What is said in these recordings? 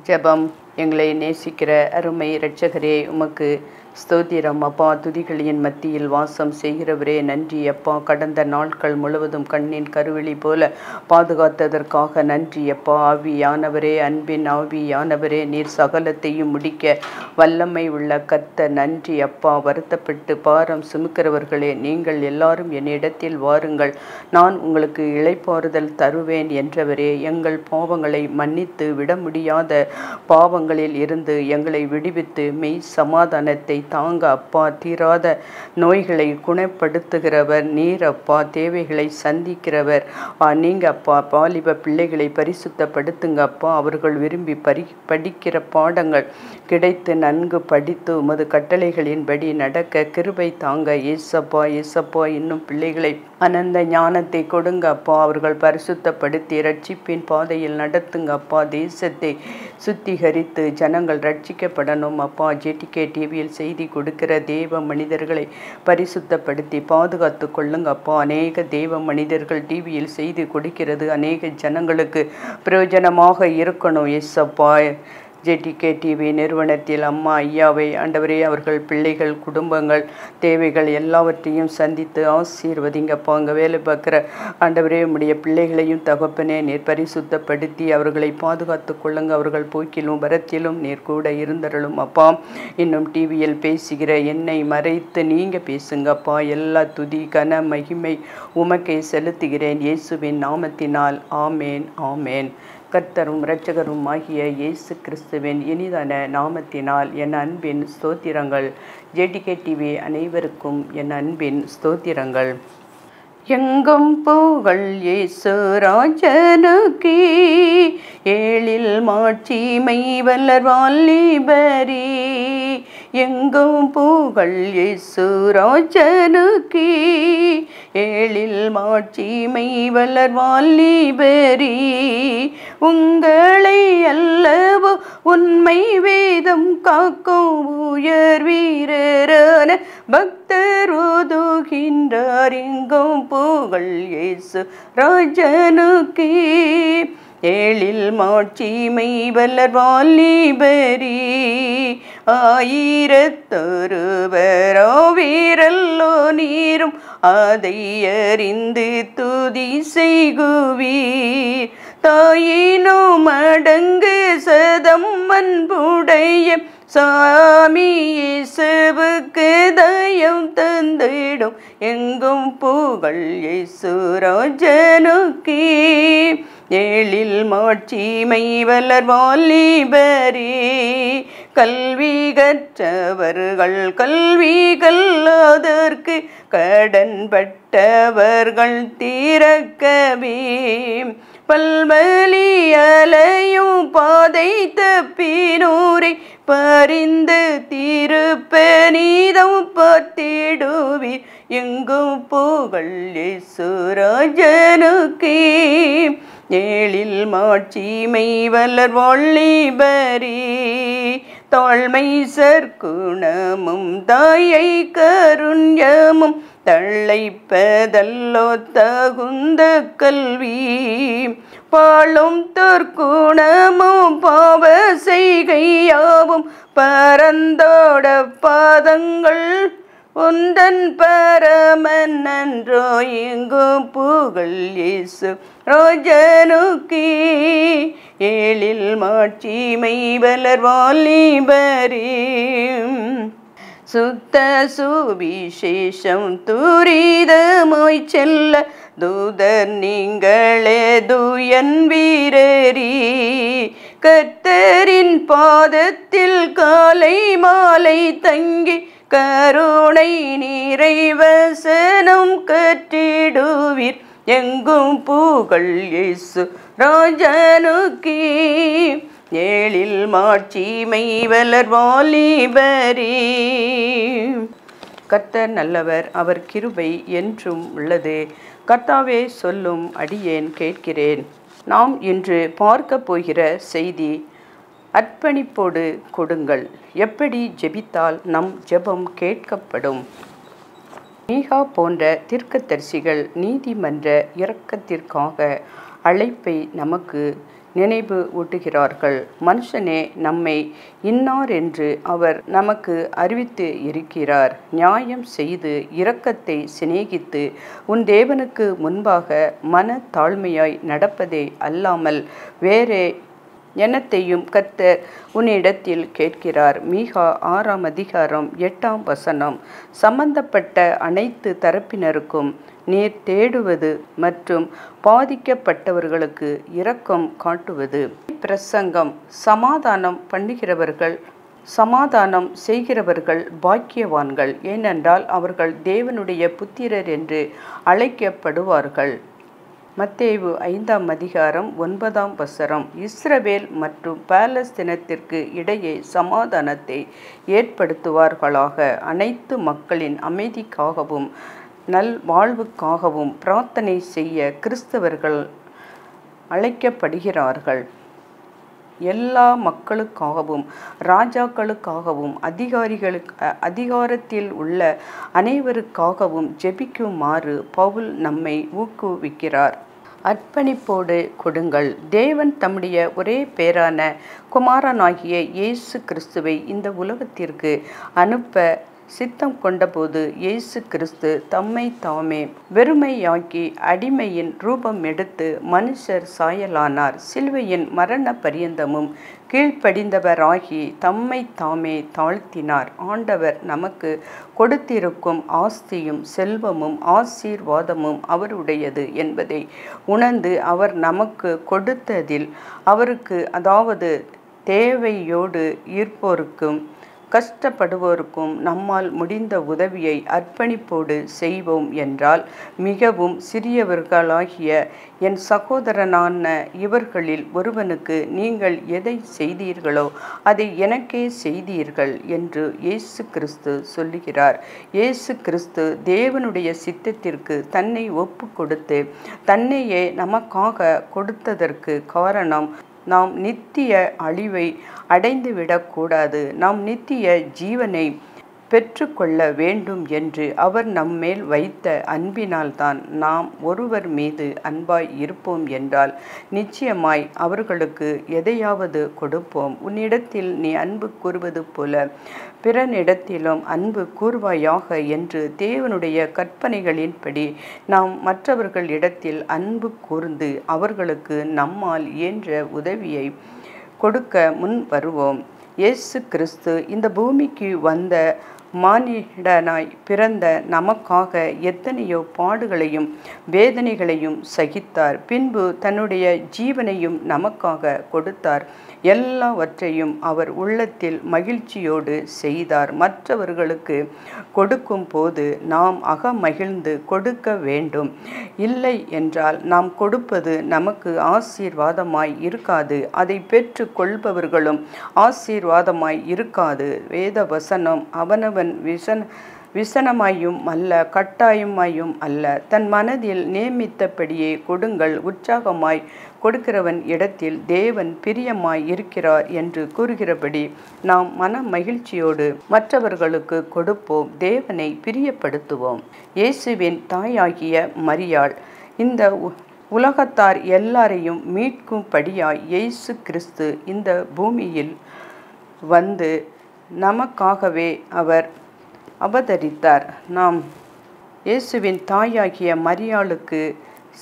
ஜெபம். எங்களை நேசிக்கிற அருமை இரட்சகரே, உமக்கு ஸ்தோத்திரம் அப்பா. துதிகளின் மத்தியில் வாசம் செய்கிறவரே, நன்றி அப்பா. கடந்த நாட்கள் முழுவதும் கண்ணின் கருவிழி போல பாதுகாத்ததற்காக நன்றி அப்பா. ஆவியானவரே, அன்பின் ஆவியானவரே, நீர் சகலத்தையும் முடிக்க வல்லமை உள்ள கர்த்தர், நன்றி அப்பா. வருத்தப்பட்டு பாரம் சுமக்கிறவர்களே, நீங்கள் எல்லாரும் என்னிடத்தில் வாருங்கள், நான் உங்களுக்கு இளைப்பாறுதல் தருவேன் என்றவரே, எங்கள் பாவங்களை மன்னித்து விட முடியாத பாவங்களில் இருந்து எங்களை விடுவித்து மெய் சமாதானத்தை தாங்க அப்பா. தீராத நோய்களை குணப்படுத்துகிறவர் நீர் அப்பா. தேவைகளை சந்திக்கிறவர் நீங்க அப்பா. வாலிப பிள்ளைகளை பரிசுத்தப்படுத்துங்க அப்பா. அவர்கள் விரும்பி படிக்கிற பாடங்கள் கிடைத்து நன்கு படித்து உமது கட்டளைகளின்படி நடக்க கிருபை தாங்க ஏசப்பா. ஏசப்பா, இன்னும் பிள்ளைகளை அனந்த ஞானத்தை கொடுங்க அப்பா. அவர்கள் பரிசுத்தப்படுத்தி ரட்சிப்பின் பாதையில் நடத்துங்க அப்பா. தேசத்தை சுத்திகரித்து ஜனங்கள் ரட்சிக்கப்படணும் அப்பா. ஜேடிகே டிவியில் செய்தி கொடுக்கிற தேவ மனிதர்களை பரிசுத்தப்படுத்தி பாதுகாத்து கொள்ளுங்க அப்பா. அநேக தேவ மனிதர்கள் டிவியில் செய்தி கொடுக்கிறது அநேக ஜனங்களுக்கு பிரயோஜனமாக இருக்கணும் ஏசப்பா. ஜேடிகே டிவி நிறுவனத்தில் அம்மா ஐயாவை ஆண்டவரே, அவர்கள் பிள்ளைகள் குடும்பங்கள் தேவைகள் எல்லாவற்றையும் சந்தித்து ஆசீர்வதிங்கப்பா. அங்கே வேலை பார்க்குற ஆண்டவரே, உம்முடைய பிள்ளைகளையும் தகப்பனே நீர் பரிசுத்தப்படுத்தி அவர்களை பாதுகாத்து கொள்ளுங்க. அவர்கள் போக்கிலும் வரத்திலும் நீர் கூட இருந்தருளும் அப்பா. இன்னும் டிவியில் பேசுகிற என்னை மறைத்து நீங்கள் பேசுங்கப்பா. எல்லா துதி கன மகிமை உமக்கே செலுத்துகிறேன் இயேசுவின் நாமத்தினால். ஆமேன் ஆமேன். கர்த்தரும் இரட்சகரும் ஆகிய இயேசு கிறிஸ்துவின் இனிதான நாமத்தினால் என் அன்பின் ஸ்தோத்திரங்கள். ஜேடிகே டிவி அனைவருக்கும் என் அன்பின் ஸ்தோத்திரங்கள். எங்கும் புகழ் இயேசு ராஜனுக்கே, ஏழில் மாட்சிமை வளர் வாலிபரே. எங்கும் புகழ் இயேசு ராஜனுக்கே, ஏழில் மாட்சிமை வளர் வாலிபரே. உங்களை அல்லவோ உண்மை வேதம் காக்கும் உயர் வீரரான பக்தர் ஓதுகின்றார். எங்கும் புகழ் இயேசு ராஜனுக்கே, ஏழில் மாட்சிமை வளர் வாலிபரே. ஆயிரத்தொருவராவீரல்லோ நீரும் அதை அறிந்து துதி செய்குவீர். தாயினும் அடங்கு சதம் அன்புடைய சாமி இயேசுவுக்கு தயம் தந்திடும். எங்கும் புகழ் இயேசு ராஜனுக்கே, ஏழில் மாட்சிமை வளர் வாலிபரே. கல்வி கற்றவர்கள் கல்வி கல்லாதற்கு கடன்பட்டவர்கள் திறக்கவே. பல்வலி அலையும் பாதை தப்பினூரை பரிந்து திருப்பநீதம் பார்த்திடுவீர். எங்கும் புகழ் இயேசு ராஜனுக்கே, ஏழில் மாட்சிமை வளர் வாலிபரே. தாழ்மை சற்குணமும் தாயை கருண்யமும் தள்ளைப்பதல்லோ தகுந்த கல்வி. பாழும் தற்குணமும் பாவ செய்கையாவும் பரந்தோட பாதங்கள் உந்தன் பரமன் நன்றோ. எங்கும் புகழ் இயேசு ராஜனுக்கே, ஏழில் மாட்சிமை வளர் வாலிபரே. சுத்த சுவிசேஷம் துரிதமாய் செல்ல தூதர் நீங்களே தூயன் வீரரே. கர்த்தரின் பாதத்தில் காலை மாலை தங்கி கருணை நிறைவசனம் கற்றிடுவீர். எங்கும் புகழ் இயேசு ராஜனுக்கே, ஏழில் மாட்சிமை வளர் வாலிபரே. கர்த்தர் நல்லவர், அவர் கிருபை என்றும் உள்ளது. கர்த்தாவே சொல்லும் அடியேன் கேட்கிறேன். நாம் இன்று பார்க்க போகிற செய்தி, அர்ப்பணிப்போடு கொடுங்கள். எப்படி ஜெபித்தால் நம் ஜெபம் கேட்கப்படும். மீகா போன்ற தீர்க்கதரிசிகள் நீதிமன்ற இரக்கத்திற்காக அழைப்பை நமக்கு நினைவு ஊட்டுகிறார்கள். மனுஷனே நம்மை இன்னார் என்று அவர் நமக்கு அறிவித்து இருக்கிறார். நியாயம் செய்து இரக்கத்தை சிநேகித்து உன் தேவனுக்கு முன்பாக மன தாழ்மையாய் நடப்பதே அல்லாமல் வேறே என்னத்தையும் கர்த்தர் உன்னிடத்தில் கேட்கிறார். மீகா 6:8 சம்பந்தப்பட்ட அனைத்து தரப்பினருக்கும் நீர் தேடுவது மற்றும் பாதிக்கப்பட்டவர்களுக்கு இரக்கம் காட்டுவது. பிரசங்கம். சமாதானம் செய்கிறவர்கள் பாக்கியவான்கள், ஏனென்றால் அவர்கள் தேவனுடைய புத்திரர் என்று அழைக்கப்படுவார்கள். மத்தேயு 5:9 இஸ்ரவேல் மற்றும் பாலஸ்தீனத்திற்கு இடையே சமாதானத்தை ஏற்படுத்துவார்களாக. அனைத்து மக்களின் அமைதிக்காகவும் நல்வாழ்வுக்காகவும் பிரார்த்தனை செய்ய கிறிஸ்தவர்கள் அழைக்கப்படுகிறார்கள். எல்லா மக்களுக்காகவும் ராஜாக்களுக்காகவும் அதிகாரத்தில் உள்ள அனைவருக்காகவும் ஜெபிக்குமாறு பவுல் நம்மை ஊக்குவிக்கிறார். அர்ப்பணிப்போடு கொடுங்கள். தேவன் தம்முடைய ஒரே பேரான குமாரனாகிய இயேசு கிறிஸ்துவை இந்த உலகத்திற்கு அனுப்ப சித்தம் கொண்டபோது இயேசு கிறிஸ்து தம்மை தாமே வெறுமையாக்கி அடிமையின் ரூபம் எடுத்து மனுஷர் சாயலானார். சிலுவையின் மரண பரியந்தமும் கீழ்ப்படிந்தவராகி தம்மை தாமே தாழ்த்தினார். ஆண்டவர் நமக்கு கொடுத்திருக்கும் ஆஸ்தியும் செல்வமும் ஆசீர்வாதமும் அவருடையது என்பதை உணர்ந்து அவர் நமக்கு கொடுத்ததில் அவருக்கு, அதாவது தேவையோடு இருப்போருக்கும் கஷ்டப்படுவோருக்கும் நம்மால் முடிந்த உதவியை அர்ப்பணிப்போடு செய்வோம் என்றால், மிகவும் சிறியவர்களாகிய என் சகோதரனான இவர்களில் ஒருவனுக்கு நீங்கள் எதை செய்தீர்களோ அதை எனக்கே செய்தீர்கள் என்று இயேசு கிறிஸ்து சொல்லுகிறார். இயேசு கிறிஸ்து தேவனுடைய சித்தத்திற்கு தன்னை ஒப்பு கொடுத்து தன்னையே நமக்காக கொடுத்ததற்கு காரணம், நாம் நித்திய அழிவை அடைந்துவிடக்கூடாது, நாம் நித்திய ஜீவனை பெற்றுக்கொள்ள வேண்டும் என்று அவர் நம்மேல் வைத்த அன்பினால்தான். நாம் ஒருவர் மீது அன்பாய் இருப்போம் என்றால் நிச்சயமாய் அவர்களுக்கு எதையாவது கொடுப்போம். உன்னிடத்தில் நீ அன்பு கூறுவது போல பிறனிடத்திலும் அன்பு கூர்வாயாக என்று தேவனுடைய கற்பனைகளின்படி நாம் மற்றவர்களிடத்தில் அன்பு கூர்ந்து அவர்களுக்கு நம்மால் இயன்ற உதவியை கொடுக்க முன் வருவோம். இயேசு கிறிஸ்து இந்த பூமிக்கு வந்த மானிடனாய் பிறந்த நமக்காக எத்தனையோ பாடுகளையும் வேதனைகளையும் சகித்தார். பின்பு தன்னுடைய ஜீவனையும் நமக்காக கொடுத்தார். எல்லாவற்றையும் அவர் உள்ளத்தில் மகிழ்ச்சியோடு செய்தார். மற்றவர்களுக்கு கொடுக்கும் போது நாம் மகிழ்ந்து கொடுக்க வேண்டும். இல்லை என்றால் நாம் கொடுப்பது நமக்கு ஆசீர்வாதமாய் இருக்காது, அதை பெற்று கொள்பவர்களும் ஆசீர்வாதமாய் இருக்காது. வேத வசனம் அவனவன் விசனமாயும் அல்ல கட்டாயமாயும் அல்ல, தன் மனதில் நியமித்தபடியே கொடுங்கள், உற்சாகமாய் கொடுக்கிறவன் இடத்தில் தேவன் பிரியமாய் இருக்கிறார் என்று கூறுகிறபடி நாம் மன மகிழ்ச்சியோடு மற்றவர்களுக்கு கொடுப்போம், தேவனை பிரியப்படுத்துவோம். இயேசுவின் தாயாகிய மரியாள் இந்த உலகத்தார் எல்லாரையும் மீட்கும்படியாய் இயேசு கிறிஸ்து இந்த பூமியில் வந்து நமக்காகவே அவர் அவதரித்தார். நாம் இயேசுவின் தாயாகிய மரியாளுக்கு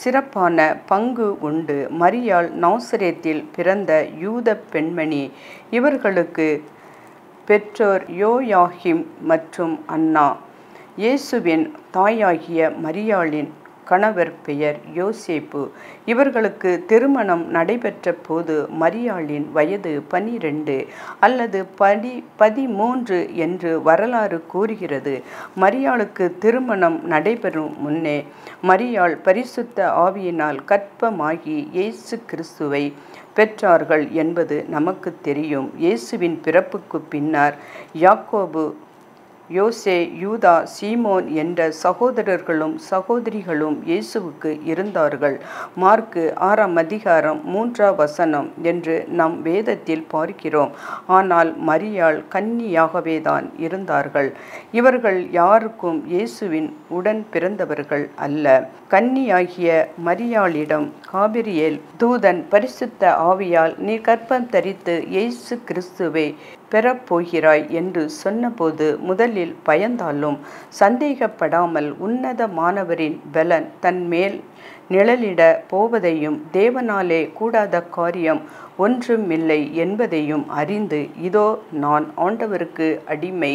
சிறப்பான பங்கு உண்டு. மரியாள் நாசரேத்தில் பிறந்த யூத பெண்மணி. இவர்களுக்கு பெற்றோர் யோயாகிம் மற்றும் அன்னா. இயேசுவின் தாயாகிய மரியாளின் கணவர் பெயர் யோசேப்பு. இவர்களுக்கு திருமணம் நடைபெற்ற போது மரியாளின் வயது 12 அல்லது 13 என்று வரலாறு கூறுகிறது. மரியாளுக்கு திருமணம் நடைபெறும் முன்னே மரியாள் பரிசுத்த ஆவியினால் கர்ப்பமாகி இயேசு கிறிஸ்துவை பெற்றார்கள் என்பது நமக்கு தெரியும். இயேசுவின் பிறப்புக்கு பின்னர் யாக்கோபு யோசே, யூதா, சீமோன் என்ற சகோதரர்களும் சகோதரிகளும் இயேசுவுக்கு இருந்தார்கள். மார்க்கு 6ஆம் அதிகாரம் 3ஆம் வசனம் என்று நம் வேதத்தில் பார்க்கிறோம். ஆனால் மரியாள் கன்னியாகவேதான் இருந்தார்கள். இவர்கள் யாருக்கும் இயேசுவின் உடன் பிறந்தவர்கள் அல்ல. கன்னியாகிய மரியாளிடம் காபிரியேல் தூதன் பரிசுத்த ஆவியால் நீ கர்ப்பம் தரித்து இயேசு கிறிஸ்துவை பெறப்போகிறாய் என்று சொன்னபோது முதலில் பயந்தாலும் சந்தேகப்படாமல் உன்னதமானவரின் பலன் தன் மேல் நிழலிட போவதையும் தேவனாலே கூடாத காரியம் ஒன்றுமில்லை என்பதையும் அறிந்து, இதோ நான் ஆண்டவருக்கு அடிமை,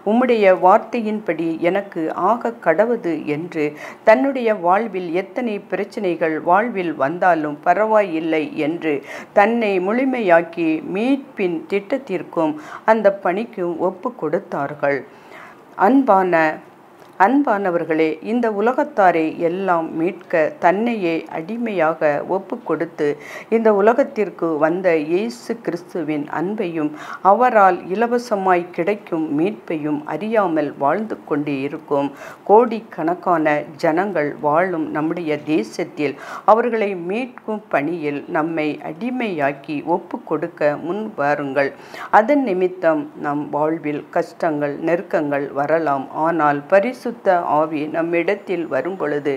உம்முடைய வார்த்தையின்படி எனக்கு ஆக கடவது என்று தன்னுடைய வாழ்வில் எத்தனை பிரச்சனைகள் வாழ்வில் வந்தாலும் பரவாயில்லை என்று தன்னை முழுமையாக்கி மீட்பின் திட்டத்திற்கும் அந்த பணிக்கும் ஒப்பு கொடுத்தார்கள். அன்பானவர்களே, இந்த உலகத்தாரை எல்லாம் மீட்க தன்னையே அடிமையாக ஒப்பு கொடுத்து இந்த உலகத்திற்கு வந்த இயேசு கிறிஸ்துவின் அன்பையும் அவரால் இலவசமாய் கிடைக்கும் மீட்பையும் அறியாமல் வாழ்ந்து கொண்டே இருக்கும் கோடிக்கணக்கான ஜனங்கள் வாழும் நம்முடைய தேசத்தில் அவர்களை மீட்கும் பணியில் நம்மை அடிமையாக்கி ஒப்பு கொடுக்க முன் வாருங்கள். அதன் நிமித்தம் நம் வாழ்வில் கஷ்டங்கள் நெருக்கங்கள் வரலாம். ஆனால் பரிசுத்த ஆவி நம்மிடத்தில் வரும்பொழுது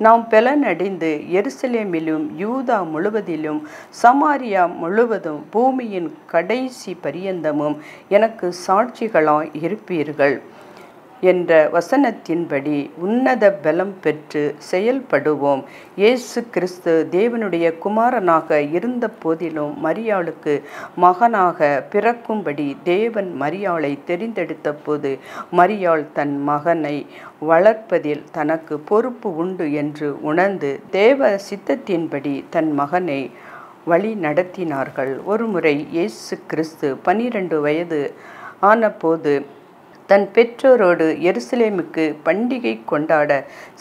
நாம் பலனடைந்து எருசலேமிலும் யூதா முழுவதிலும் சமாரியா முழுவதும் பூமியின் கடைசி பரியந்தமும் எனக்கு சாட்சிகளாய் இருப்பீர்கள் என்ற வசனத்தின்படி உன்னத பலம் பெற்று செயல்படுவோம். இயேசு கிறிஸ்து தேவனுடைய குமாரனாக இருந்த போதிலும் மரியாளுக்கு மகனாக பிறக்கும்படி தேவன் மரியாளை தெரிந்தெடுத்த போது மரியாள் தன் மகனை வளர்ப்பதில் தனக்கு பொறுப்பு உண்டு என்று உணர்ந்து தேவ சித்தத்தின்படி தன் மகனை வழி நடத்தினார்கள். ஒருமுறை இயேசு கிறிஸ்து 12 வயது ஆனபோது தன் பெற்றோரோடு எருசலேமுக்கு பண்டிகை கொண்டாட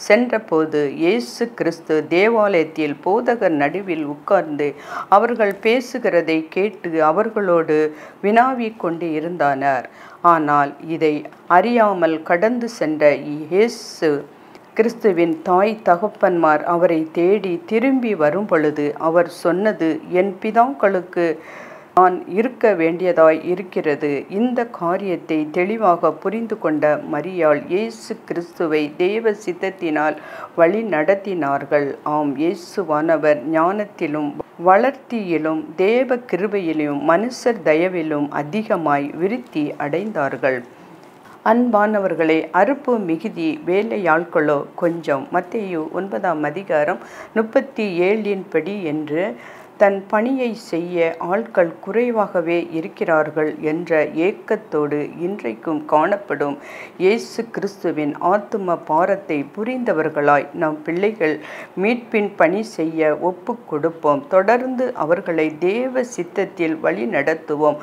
சென்றபோது இயேசு கிறிஸ்து தேவாலயத்தில் போதகர் நடுவில் உட்கார்ந்து அவர்கள் பேசுகிறதை கேட்டு அவர்களோடு வினாவிக் கொண்டு இருந்தார். ஆனால் இதை அறியாமல் கடந்து சென்ற இயேசு கிறிஸ்துவின் தாய் தகப்பன்மார் அவரை தேடி திரும்பி வரும் பொழுது அவர் சொன்னது, என் பிதாக்களுக்கு நான் இருக்க வேண்டியதாய் இருக்கிறது. இந்த காரியத்தை தெளிவாக புரிந்து கொண்ட மரியாள் இயேசு கிறிஸ்துவை தேவ சித்தத்தினால் வழி நடத்தினார்கள். ஆம், இயேசுவானவர் ஞானத்திலும் வளர்த்தியிலும் தேவ கிருபையிலும் மனுஷர் தயவிலும் அதிகமாய் விருத்தி அடைந்தார்கள். அன்பானவர்களே, அறுப்பு மிகுதி வேலையாட்களோ கொஞ்சம். மத்தேயு 9ஆம் அதிகாரம் 37 படி என்று தன் பணியை செய்ய ஆட்கள் குறைவாகவே இருக்கிறார்கள் என்ற ஏக்கத்தோடு இன்றைக்கும் காணப்படும் இயேசு கிறிஸ்துவின் ஆத்தும பாரத்தை புரிந்தவர்களாய் நம் பிள்ளைகள் மீட்பின் பணி செய்ய ஒப்பு கொடுப்போம். தொடர்ந்து அவர்களை தேவ சித்தத்தில் வழி நடத்துவோம்.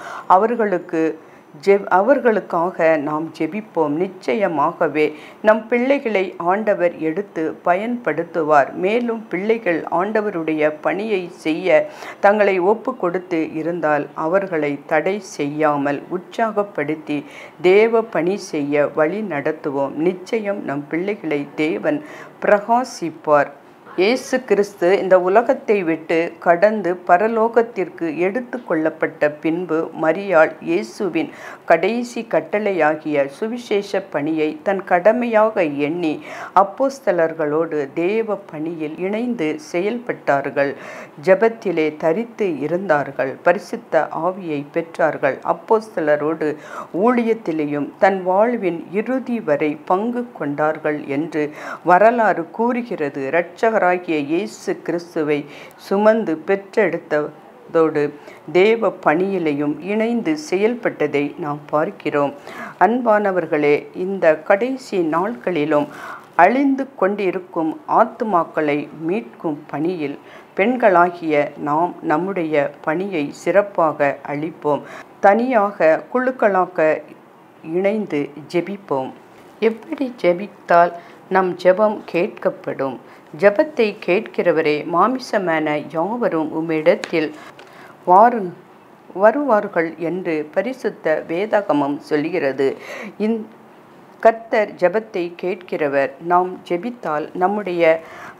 அவர்களுக்காக நாம் ஜெபிப்போம். நிச்சயமாகவே நம் பிள்ளைகளை ஆண்டவர் எடுத்து பயன்படுத்துவார். மேலும் பிள்ளைகள் ஆண்டவருடைய பணியை செய்ய தங்களை ஒப்பு கொடுத்து இருந்தால் அவர்களை தடை செய்யாமல் உற்சாகப்படுத்தி தேவ பணி செய்ய வழி நடத்துவோம். நிச்சயம் நம் பிள்ளைகளை தேவன் பிரகாசிப்பார். இயேசு கிறிஸ்து இந்த உலகத்தை விட்டு கடந்து பரலோகத்திற்கு எடுத்து கொள்ளப்பட்ட பின்பு மரியாள் இயேசுவின் கடைசி கட்டளையாகிய சுவிசேஷ பணியை தன் கடமையாக எண்ணி அப்போஸ்தலர்களோடு தேவ பணியில் இணைந்து செயல்பட்டார்கள். ஜெபத்திலே தரித்து இருந்தார்கள். பரிசுத்த ஆவியை பெற்றார்கள். அப்போஸ்தலரோடு ஊழியத்திலேயும் தன் வாழ்வின் இறுதி வரை பங்கு கொண்டார்கள் என்று வரலாறு கூறுகிறது. இரட்சகர் இயேசு கிறிஸ்துவை சுமந்து பெற்றெடுத்ததோடு தேவ பணியிலையும் இணைந்து செயல்பட்டதை நாம் பார்க்கிறோம். அன்பானவர்களே, இந்த கடைசி நாட்களிலும் அழிந்து கொண்டிருக்கும் ஆத்துமாக்களை மீட்கும் பணியில் பெண்களாகிய நாம் நம்முடைய பணியை சிறப்பாக அளிப்போம். தனியாக குழுக்களாக இணைந்து ஜெபிப்போம். எப்படி ஜெபித்தால் நம் ஜெபம் கேட்கப்படும்? ஜெபத்தை கேட்கிறவரே, மாமிசமான யாவரும் உம்மிடத்தில் வருவார்கள் என்று பரிசுத்த வேதாகமம் சொல்கிறது. கர்த்தர் ஜெபத்தை கேட்கிறவர். நாம் ஜெபித்தால் நம்முடைய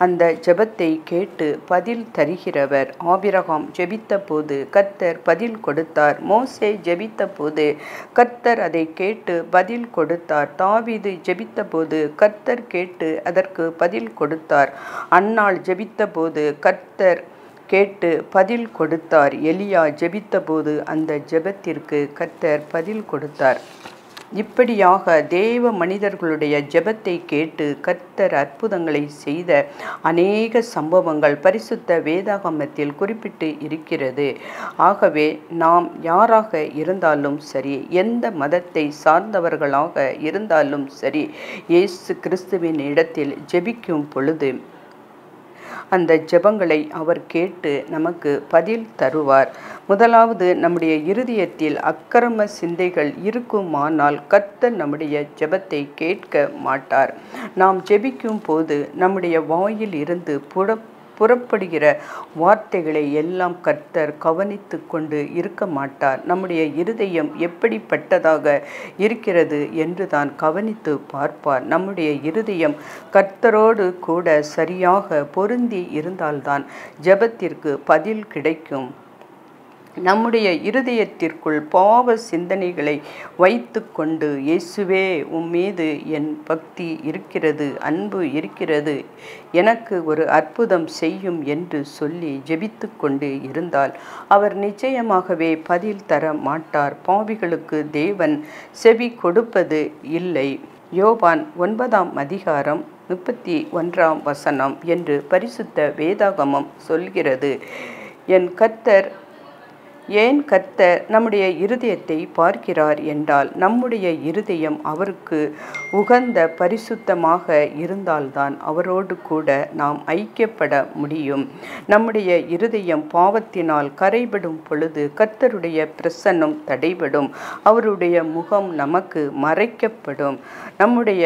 அந்த ஜெபத்தை கேட்டு பதில் தருகிறவர். ஆபிரகாம் ஜெபித்த போது கர்த்தர் பதில் கொடுத்தார். மோசே ஜெபித்த போது கர்த்தர் அதை கேட்டு பதில் கொடுத்தார். தாவீது ஜெபித்த போது கர்த்தர் கேட்டு அதற்கு பதில் கொடுத்தார். அன்னாள் ஜெபித்த போது கர்த்தர் கேட்டு பதில் கொடுத்தார். எலியா ஜெபித்த போது அந்த ஜெபத்திற்கு கர்த்தர் பதில் கொடுத்தார். இப்படியாக தேவ மனிதர்களுடைய ஜெபத்தை கேட்டு கர்த்தர் அற்புதங்களை செய்த அநேக சம்பவங்கள் பரிசுத்த வேதாகமத்தில் குறிப்பிட்டு இருக்கிறது. ஆகவே நாம் யாராக இருந்தாலும் சரி, எந்த மதத்தை சார்ந்தவர்களாக இருந்தாலும் சரி, இயேசு கிறிஸ்துவின் இடத்தில் ஜெபிக்கும் பொழுது அந்த ஜெபங்களை அவர் கேட்டு நமக்கு பதில் தருவார். முதலாவது, நம்முடைய இருதயத்தில் அக்கிரம சிந்தைகள் இருக்குமானால் கர்த்தர் நம்முடைய ஜெபத்தை கேட்க மாட்டார். நாம் ஜெபிக்கும் போது நம்முடைய வாயில் இருந்து புறப்படுகிற வார்த்தைகளை எல்லாம் கர்த்தர் கவனித்து கொண்டு இருக்க மாட்டார். நம்முடைய இருதயம் எப்படிப்பட்டதாக இருக்கிறது என்று தான் கவனித்து பார்ப்பார். நம்முடைய இருதயம் கர்த்தரோடு கூட சரியாக பொருந்தி இருந்தால்தான் ஜெபத்திற்கு பதில் கிடைக்கும். நம்முடைய இருதயத்திற்குள் பாவ சிந்தனைகளை வைத்து கொண்டு, இயேசுவே உம்மீது என் பக்தி இருக்கிறது, அன்பு இருக்கிறது, எனக்கு ஒரு அற்புதம் செய்யும் என்று சொல்லி ஜெபித்து கொண்டு இருந்தால் அவர் நிச்சயமாகவே பதில் தர மாட்டார். பாவிகளுக்கு தேவன் செவி கொடுப்பது இல்லை. யோவான் 9ஆம் அதிகாரம் 31ஆம் வசனம் என்று பரிசுத்த வேதாகமம் சொல்கிறது. ஏன் கர்த்தர் நம்முடைய இருதயத்தை பார்க்கிறார் என்றால், நம்முடைய இருதயம் அவருக்கு உகந்த பரிசுத்தமாக இருந்தால்தான் அவரோடு கூட நாம் ஐக்கியப்பட முடியும். நம்முடைய இருதயம் பாவத்தினால் கரைபடும் பொழுது கர்த்தருடைய பிரசன்னம் தடைபடும். அவருடைய முகம் நமக்கு மறைக்கப்படும். நம்முடைய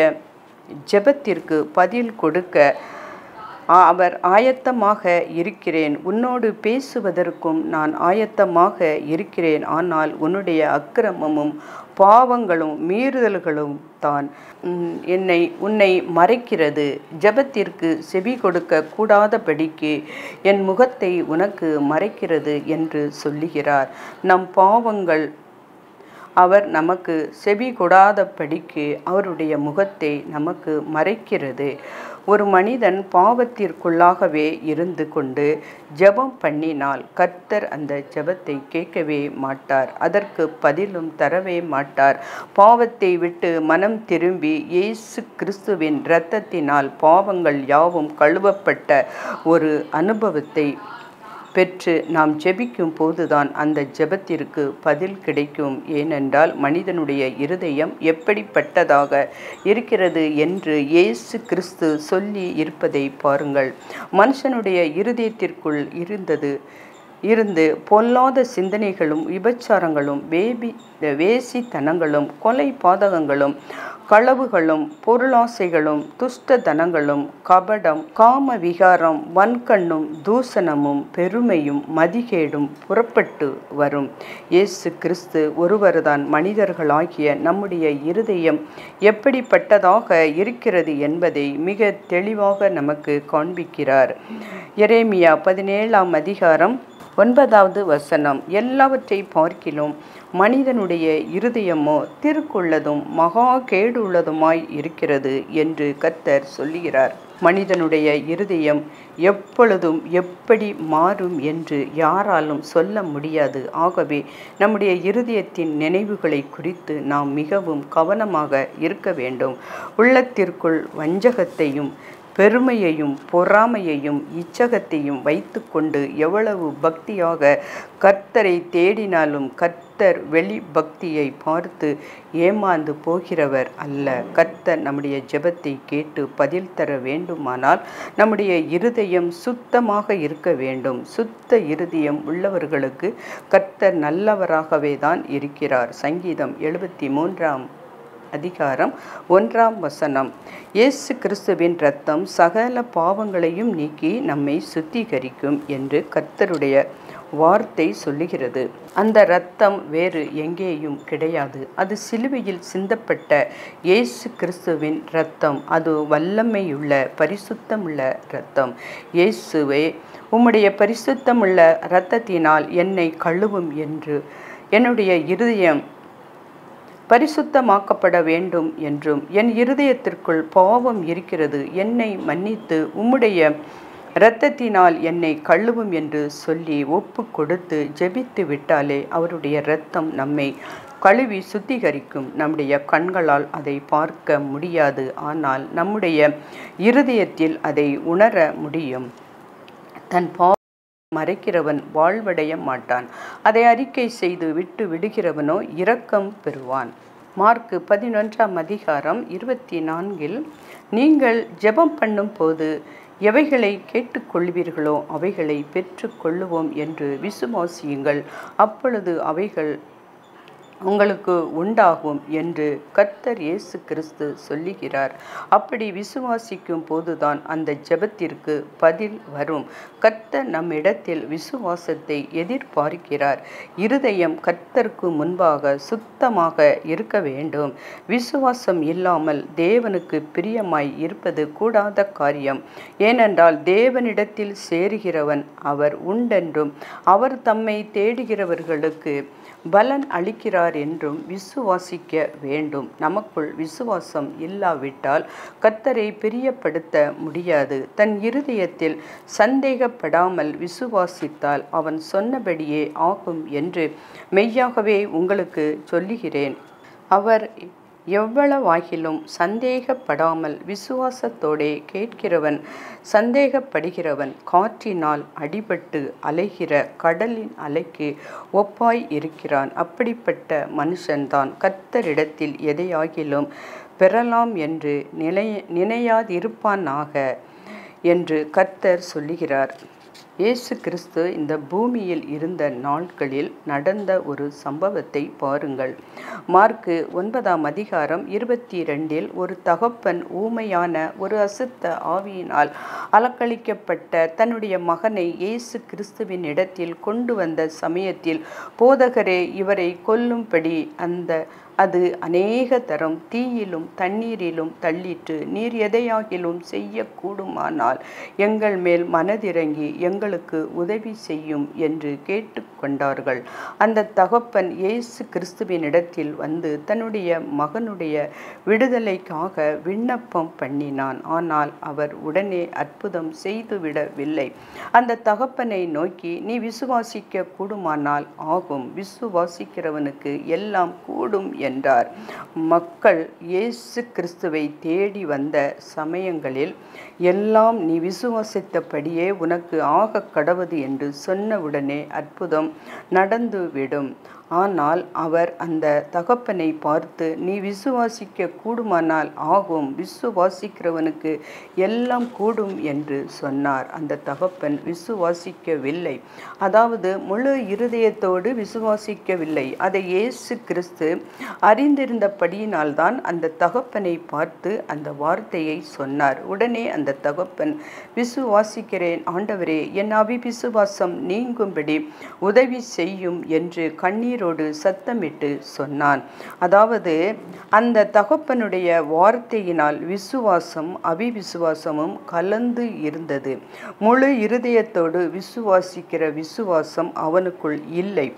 ஜெபத்திற்கு பதில் கொடுக்க அவர் ஆயத்தமாக இருக்கிறேன், உன்னோடு பேசுவதற்கும் நான் ஆயத்தமாக இருக்கிறேன், ஆனால் உன்னுடைய அக்கிரமமும் பாவங்களும் மீறுதல்களும் தான் உன்னை மறைக்கிறது. ஜெபத்திற்கு செவி கொடுக்க கூடாதபடிக்கு என் முகத்தை உனக்கு மறைக்கிறது என்று சொல்லுகிறார். நம் பாவங்கள் அவர் நமக்கு செவி கொடாதபடிக்கு அவருடைய முகத்தை நமக்கு மறைக்கிறது. ஒரு மனிதன் பாவத்திற்குள்ளாகவே இருந்து கொண்டு ஜெபம் பண்ணினால் கர்த்தர் அந்த ஜெபத்தை கேட்கவே மாட்டார், அதற்கு பதிலும் தரவே மாட்டார். பாவத்தை விட்டு மனம் திரும்பி இயேசு கிறிஸ்துவின் இரத்தத்தினால் பாவங்கள் யாவும் கழுவப்பட்ட ஒரு அனுபவத்தை பெற்று நாம் ஜெபிக்கும் போதுதான் அந்த ஜெபத்திற்கு பதில் கிடைக்கும். ஏனென்றால் மனிதனுடைய இருதயம் எப்படிப்பட்டதாக இருக்கிறது என்று இயேசு கிறிஸ்து சொல்லி இருப்பதை பாருங்கள். மனுஷனுடைய இருதயத்திற்குள் இருந்து பொல்லாத சிந்தனைகளும் விபச்சாரங்களும் வேசித்தனங்களும் கொலை பாதகங்களும் களவுகளும் பொருளாசைகளும் துஷ்டதனங்களும் கபடம் காம விகாரம் வன்கண்ணும் தூசணமும் பெருமையும் மதிகேடும் புறப்பட்டு வரும். இயேசு கிறிஸ்து ஒருவர்தான் மனிதர்களாகிய நம்முடைய இருதயம் எப்படிப்பட்டதாக இருக்கிறது என்பதை மிக தெளிவாக நமக்கு காண்பிக்கிறார். எரேமியா 17ஆம் அதிகாரம் 9வது வசனம், எல்லாவற்றை பார்க்கிலும் மனிதனுடைய இருதயமோ திருக்குள்ளதும் மகா கேடுள்ளதுமாய் இருக்கிறது என்று கர்த்தர் சொல்லுகிறார். மனிதனுடைய இருதயம் எப்பொழுதும் எப்படி மாறும் என்று யாராலும் சொல்ல முடியாது. ஆகவே நம்முடைய இருதயத்தின் நினைவுகளை குறித்து நாம் மிகவும் கவனமாக இருக்க வேண்டும். உள்ளத்திற்குள் வஞ்சகத்தையும் பெருமையையும் பொறாமையையும் இச்சகத்தையும் வைத்து கொண்டு எவ்வளவு பக்தியாக கர்த்தரை தேடினாலும் கர்த்தர் வெளி பக்தியை பார்த்து ஏமாந்து போகிறவர் அல்ல. கர்த்தர் நம்முடைய ஜெபத்தை கேட்டு பதில் தர வேண்டுமானால் நம்முடைய இருதயம் சுத்தமாக இருக்க வேண்டும். சுத்த இருதயம் உள்ளவர்களுக்கு கர்த்தர் நல்லவராகவே தான் இருக்கிறார். சங்கீதம் 73ஆம் அதிகாரம் 1 இயேசு கிறிஸ்துவின் இரத்தம் சகல பாவங்களையும் நீக்கி நம்மை சுத்திகரிக்கும் என்று கர்த்தருடைய வார்த்தை சொல்லுகிறது. அந்த இரத்தம் வேறு எங்கேயும் கிடையாது. அது சிலுவையில் சிந்தப்பட்ட இயேசு கிறிஸ்துவின் இரத்தம். அது வல்லமையுள்ள பரிசுத்தமுள்ள இரத்தம். இயேசுவே, உம்முடைய பரிசுத்தமுள்ள இரத்தத்தினால் என்னை கழுவும் என்று என்னுடைய இருதயம் பரிசுத்தமாக்கப்பட வேண்டும் என்றும், என் இருதயத்திற்குள் பாவம் இருக்கிறது, என்னை மன்னித்து உம்முடைய இரத்தத்தினால் என்னை கழுவும் என்று சொல்லி ஒப்பு கொடுத்து ஜெபித்து விட்டாலே அவருடைய இரத்தம் நம்மை கழுவி சுத்திகரிக்கும். நம்முடைய கண்களால் அதை பார்க்க முடியாது, ஆனால் நம்முடைய இருதயத்தில் அதை உணர முடியும். தன் பாவம் மறைக்கிறவன் வாழ்வடைய மாட்டான், அதை அறிக்கை செய்து விட்டு விடுகிறவனோ இரக்கம் பெறுவான். மார்க்கு 11 அதிகாரம் 24 நீங்கள் ஜெபம் பண்ணும் போது எவைகளை கேட்டுக்கொள்வீர்களோ அவைகளை பெற்று கொள்ளுவோம் என்று விசுவாசியுங்கள், அப்பொழுது அவைகள் உங்களுக்கு உண்டாகும் என்று கர்த்தர் இயேசு கிறிஸ்து சொல்லுகிறார். அப்படி விசுவாசிக்கும் போதுதான் அந்த ஜெபத்திற்கு பதில் வரும். கர்த்தர் நம்மிடத்தில் விசுவாசத்தை எதிர்பார்க்கிறார். இருதயம் கர்த்தருக்கு முன்பாக சுத்தமாக இருக்க வேண்டும். விசுவாசம் இல்லாமல் தேவனுக்கு பிரியமாய் இருப்பது கூடாத காரியம். ஏனென்றால் தேவனிடத்தில் சேருகிறவன் அவர் உண்டென்றும் அவர் தம்மை தேடுகிறவர்களுக்கு பலன் அளிக்கிறார் என்றும் விசுவாசிக்க வேண்டும். நமக்குள் விசுவாசம் இல்லாவிட்டால் கர்த்தரை பிரியப்படுத்த முடியாது. தன் இருதயத்தில் சந்தேகப்படாமல் விசுவாசித்தால் அவன் சொன்னபடியே ஆகும் என்று மெய்யாகவே உங்களுக்கு சொல்லுகிறேன். அவர் எவ்வளவாகிலும் சந்தேகப்படாமல் விசுவாசத்தோடே கேட்கிறவன் சந்தேகப்படுகிறவன் காற்றினால் அடிபட்டு அலைகிற கடலின் அலைக்கு ஒப்பாய் இருக்கிறான். அப்படிப்பட்ட மனுஷன்தான் கர்த்தரிடத்தில் எதையாகிலும் பெறலாம் என்று நினையாதிருப்பானாக என்று கர்த்தர் சொல்லுகிறார். இயேசு கிறிஸ்து இந்த பூமியில் இருந்த நாட்களில் நடந்த ஒரு சம்பவத்தை பாருங்கள். மார்க்கு 9 அதிகாரம் 22 ஒரு தகப்பன் ஊமையான ஒரு அசுத்த ஆவியினால் அலக்களிக்கப்பட்ட தன்னுடைய மகனை இயேசு கிறிஸ்துவின் இடத்தில் கொண்டு வந்த சமயத்தில், போதகரே, இவரை கொல்லும்படி அது அநேக தரம் தீயிலும் தண்ணீரிலும் தள்ளிற்று. நீர் எதையாகிலும் செய்யக்கூடுமானால் எங்கள் மேல் மனதிறங்கி எங்களுக்கு உதவி செய்யும் என்று கேட்டுக்கொண்டார்கள். அந்த தகப்பன் இயேசு கிறிஸ்துவின் இடத்தில் வந்து தன்னுடைய மகனுடைய விடுதலைக்காக விண்ணப்பம் பண்ணினான். ஆனால் அவர் உடனே அற்புதம் செய்துவிடவில்லை. அந்த தகப்பனை நோக்கி, நீ விசுவாசிக்க கூடுமானால் ஆகும், விசுவாசிக்கிறவனுக்கு எல்லாம் கூடும் என்றார். மக்கள் இயேசு கிறிஸ்துவை தேடி வந்த சமயங்களில் எல்லாம் நீ விசுவாசித்தபடியே உனக்கு ஆக கடவது என்று சொன்னவுடனே அற்புதம் நடந்துவிடும். ஆனால் அவர் அந்த தகப்பனை பார்த்து, நீ விசுவாசிக்க கூடுமானால் ஆகும், விசுவாசிக்கிறவனுக்கு எல்லாம் கூடும் என்று சொன்னார். அந்த தகப்பன் விசுவாசிக்கவில்லை. அதாவது முழு இருதயத்தோடு விசுவாசிக்கவில்லை. அதை இயேசு கிறிஸ்து அறிந்திருந்தபடியினால்தான் அந்த தகப்பனை பார்த்து அந்த வார்த்தையை சொன்னார். உடனே அந்த தகப்பன், விசுவாசிக்கிறேன் ஆண்டவரே, என் அவிசுவாசம் நீங்கும்படி உதவி செய்யும் என்று கண்ணீரோடு சத்தமிட்டு சொன்னான். அதாவது அந்த தகப்பனுடைய வார்த்தையினால் விசுவாசம் அவிசுவாசமும் கலந்து இருந்தது. முழு இருதயத்தோடு விசுவாசிக்கிற விசுவாசம் அவனுக்குள் இல்லை.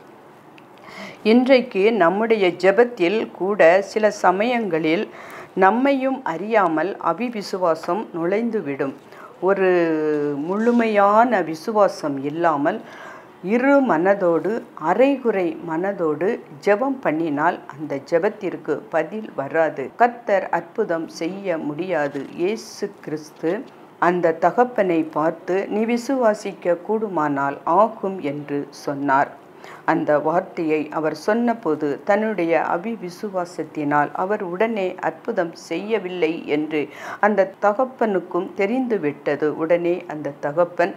இன்றைக்கு நம்முடைய ஜெபத்தில் கூட சில சமயங்களில் நம்மையும் அறியாமல் அவிசுவாசம் நுழைந்துவிடும். ஒரு முழுமையான விசுவாசம் இல்லாமல் இரு மனதோடு அரைகுறை மனதோடு ஜெபம் பண்ணினால் அந்த ஜெபத்திற்கு பதில் வராது. கர்த்தர் அற்புதம் செய்ய முடியாது. இயேசு கிறிஸ்து அந்த தகப்பனை பார்த்து, நீ விசுவாசிக்க கூடுமானால் ஆகும் என்று சொன்னார். அந்த வார்த்தையை அவர் சொன்னபோது தன்னுடைய அவிவிசுவாசத்தினால் அவர் உடனே அற்புதம் செய்யவில்லை என்று அந்த தகப்பனுக்கும் தெரிந்துவிட்டது. உடனே அந்த தகப்பன்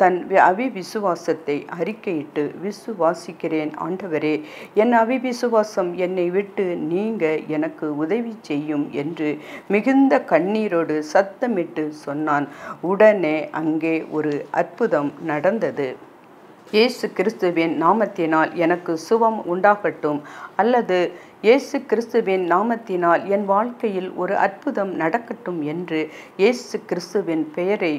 தன் அவிவிசுவாசத்தை அறிக்கையிட்டு, விசுவாசிக்கிறேன் ஆண்டவரே, என் அவிவிசுவாசம் என்னை விட்டு நீங்க எனக்கு உதவி செய்யும் என்று மிகுந்த கண்ணீரோடு சத்தமிட்டு சொன்னான். உடனே அங்கே ஒரு அற்புதம் நடந்தது. இயேசு கிறிஸ்துவின் நாமத்தினால் எனக்கு சுகம் உண்டாகட்டும், அல்லது இயேசு கிறிஸ்துவின் நாமத்தினால் என் வாழ்க்கையில் ஒரு அற்புதம் நடக்கட்டும் என்று இயேசு கிறிஸ்துவின் பெயரை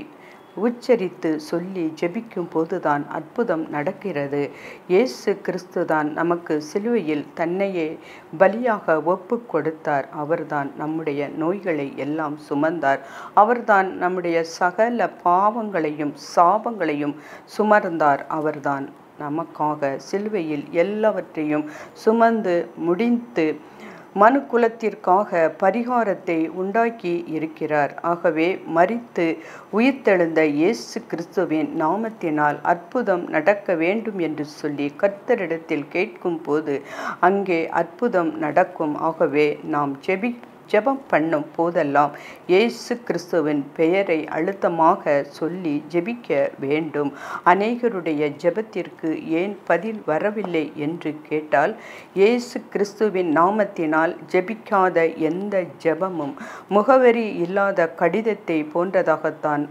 உச்சரித்து சொல்லி ஜெபிக்கும் போதுதான் அற்புதம் நடக்கிறது. இயேசு கிறிஸ்து தான் நமக்கு சிலுவையில் தன்னையே பலியாக ஒப்பு கொடுத்தார். அவர்தான் நம்முடைய நோய்களை எல்லாம் சுமந்தார். அவர்தான் நம்முடைய சகல பாவங்களையும் சாபங்களையும் சுமர்ந்தார். அவர்தான் நமக்காக சிலுவையில் எல்லாவற்றையும் சுமந்து முடித்து மனுக்குலத்திற்காக பரிகாரத்தை உண்டாக்கி இருக்கிறார். ஆகவே மரித்து உயிர்த்தெழுந்த இயேசு கிறிஸ்துவின் நாமத்தினால் அற்புதம் நடக்க வேண்டும் என்று சொல்லி கர்த்தரிடத்தில் கேட்கும் போது அங்கே அற்புதம் நடக்கும். ஆகவே நாம் ஜெபம் பண்ணும் போதெல்லாம் இயேசு கிறிஸ்துவின் பெயரை அழுத்தமாக சொல்லி ஜெபிக்க வேண்டும். அநேகருடைய ஜெபத்திற்கு ஏன் பதில் வரவில்லை என்று கேட்டால், இயேசு கிறிஸ்துவின் நாமத்தினால் ஜெபிக்காத எந்த ஜெபமும் முகவரி இல்லாத கடிதத்தை போன்றதாகத்தான்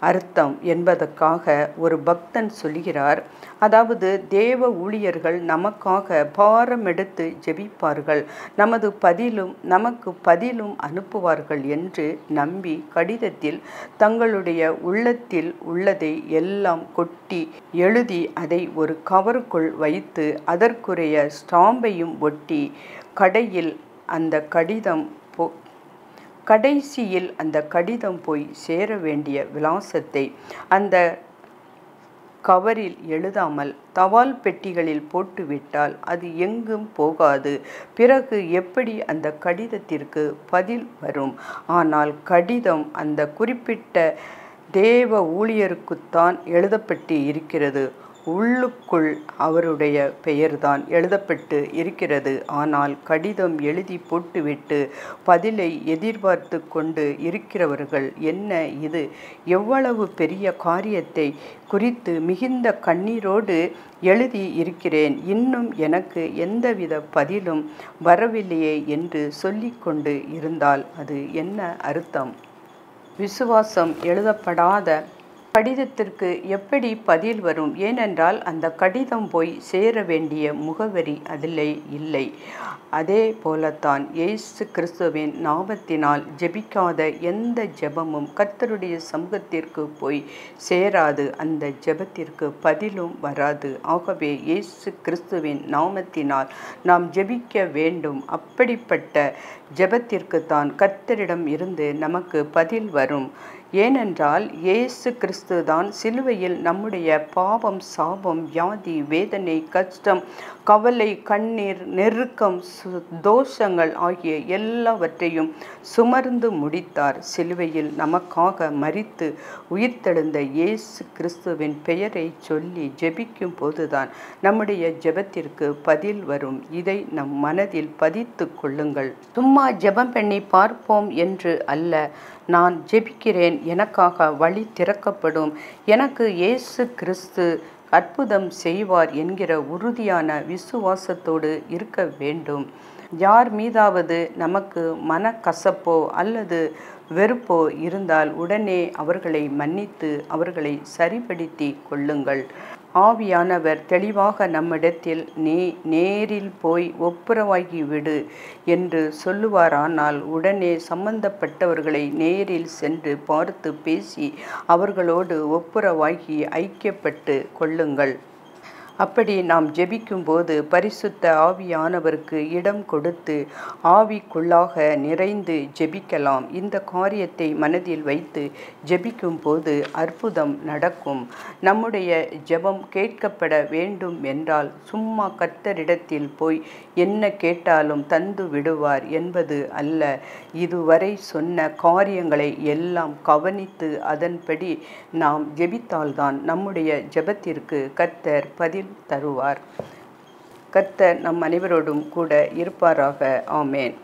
அர்த்தம் என்பதற்காக ஒரு பக்தன் சொல்கிறார். அதாவது தேவ ஊழியர்கள் நமக்காக பாரம் எடுத்து ஜெபிப்பார்கள், நமக்கு பதிலும் அனுப்புவார்கள் என்று நம்பி கடிதத்தில் தங்களுடைய உள்ளத்தில் உள்ளதை எல்லாம் கொட்டி எழுதி அதை ஒரு கவருக்குள் வைத்து அதற்குரிய ஸ்டாம்பையும் ஒட்டி கடைசியில் அந்த கடிதம் போய் சேர வேண்டிய விலாசத்தை அந்த கவரில் எழுதாமல் தபால் பெட்டிகளில் போட்டுவிட்டால் அது எங்கும் போகாது. பிறகு எப்படி அந்த கடிதத்திற்கு பதில் வரும்? ஆனால் கடிதம் அந்த குறிப்பிட்ட தேவ ஊழியருக்குத்தான் எழுதப்பட்டு இருக்கிறது. உள்ளுக்குள் அவருடைய பெயர்தான் எழுதப்பட்டு இருக்கிறது. ஆனால் கடிதம் எழுதி போட்டுவிட்டு பதிலை எதிர்பார்த்து கொண்டு இருக்கிறவர்கள், என்ன இது, எவ்வளவு பெரிய காரியத்தை குறித்து மிகுந்த கண்ணீரோடு எழுதி இருக்கிறேன், இன்னும் எனக்கு எந்தவித பதிலும் வரவில்லையே என்று சொல்லிக்கொண்டு இருந்தால் அது என்ன அர்த்தம்? விசுவாசம் எழுதப்படாத கடிதத்திற்கு எப்படி பதில் வரும்? ஏனென்றால் அந்த கடிதம் போய் சேர வேண்டிய முகவரி அதில் இல்லை. அதே போலத்தான் இயேசு கிறிஸ்துவின் நாமத்தினால் ஜெபிக்காத எந்த ஜெபமும் கர்த்தருடைய சமூகத்திற்கு போய் சேராது. அந்த ஜெபத்திற்கு பதிலும் வராது. ஆகவே இயேசு கிறிஸ்துவின் நாமத்தினால் நாம் ஜெபிக்க வேண்டும். அப்படிப்பட்ட ஜெபத்திற்கு தான் கர்த்தரிடம் இருந்து நமக்கு பதில் வரும். ஏனென்றால் இயேசு கிறிஸ்து தான் சிலுவையில் நம்முடைய பாவம், சாபம், வியாதி, வேதனை, கஷ்டம், கவலை, கண்ணீர், நெருக்கம், தோஷங்கள் ஆகிய எல்லாவற்றையும் சுமர்ந்து முடித்தார். சிலுவையில் நமக்காக மரித்து உயிர்த்தெழுந்த இயேசு கிறிஸ்துவின் பெயரை சொல்லி ஜெபிக்கும் போதுதான் நம்முடைய ஜெபத்திற்கு பதில் வரும். இதை நம் மனதில் பதித்து கொள்ளுங்கள். சும்மா ஜெபம் பண்ணி பார்ப்போம் என்று அல்ல. நான் ஜெபிக்கிறேன், எனக்காக வழி திறக்கப்படும், எனக்கு இயேசு கிறிஸ்து அற்புதம் செய்வார் என்கிற உறுதியான விசுவாசத்தோடு இருக்க வேண்டும். யார் மீதாவது நமக்கு மனக்கசப்போ அல்லது வெறுப்போ இருந்தால் உடனே அவர்களை மன்னித்து அவர்களை சரிப்படுத்தி கொள்ளுங்கள். ஆவியானவர் தெளிவாக நம்மிடத்தில் நீ நேரில் போய் ஒப்புரவாகி விடு என்று சொல்லுவாரானால் உடனே சம்பந்தப்பட்டவர்களை நேரில் சென்று பார்த்து பேசி அவர்களோடு ஒப்புரவாகி ஐக்கியப்பட்டு கொள்ளுங்கள். அப்படி நாம் ஜெபிக்கும்போது பரிசுத்த ஆவியானவருக்கு இடம் கொடுத்து ஆவிக்குள்ளாக நிறைந்து ஜெபிக்கலாம். இந்த காரியத்தை மனதில் வைத்து ஜெபிக்கும் போது அற்புதம் நடக்கும். நம்முடைய ஜெபம் கேட்கப்பட வேண்டும் என்றால் சும்மா கர்த்தரிடத்தில் போய் என்ன கேட்டாலும் தந்து விடுவார் என்பது அல்ல. இதுவரை சொன்ன காரியங்களை எல்லாம் கவனித்து அதன்படி நாம் ஜெபித்தால்தான் நம்முடைய ஜெபத்திற்கு கர்த்தர் பதில் தருவார். கர்த்தர் நம் அனைவரோடும் கூட இருப்பாராக. ஆமேன்.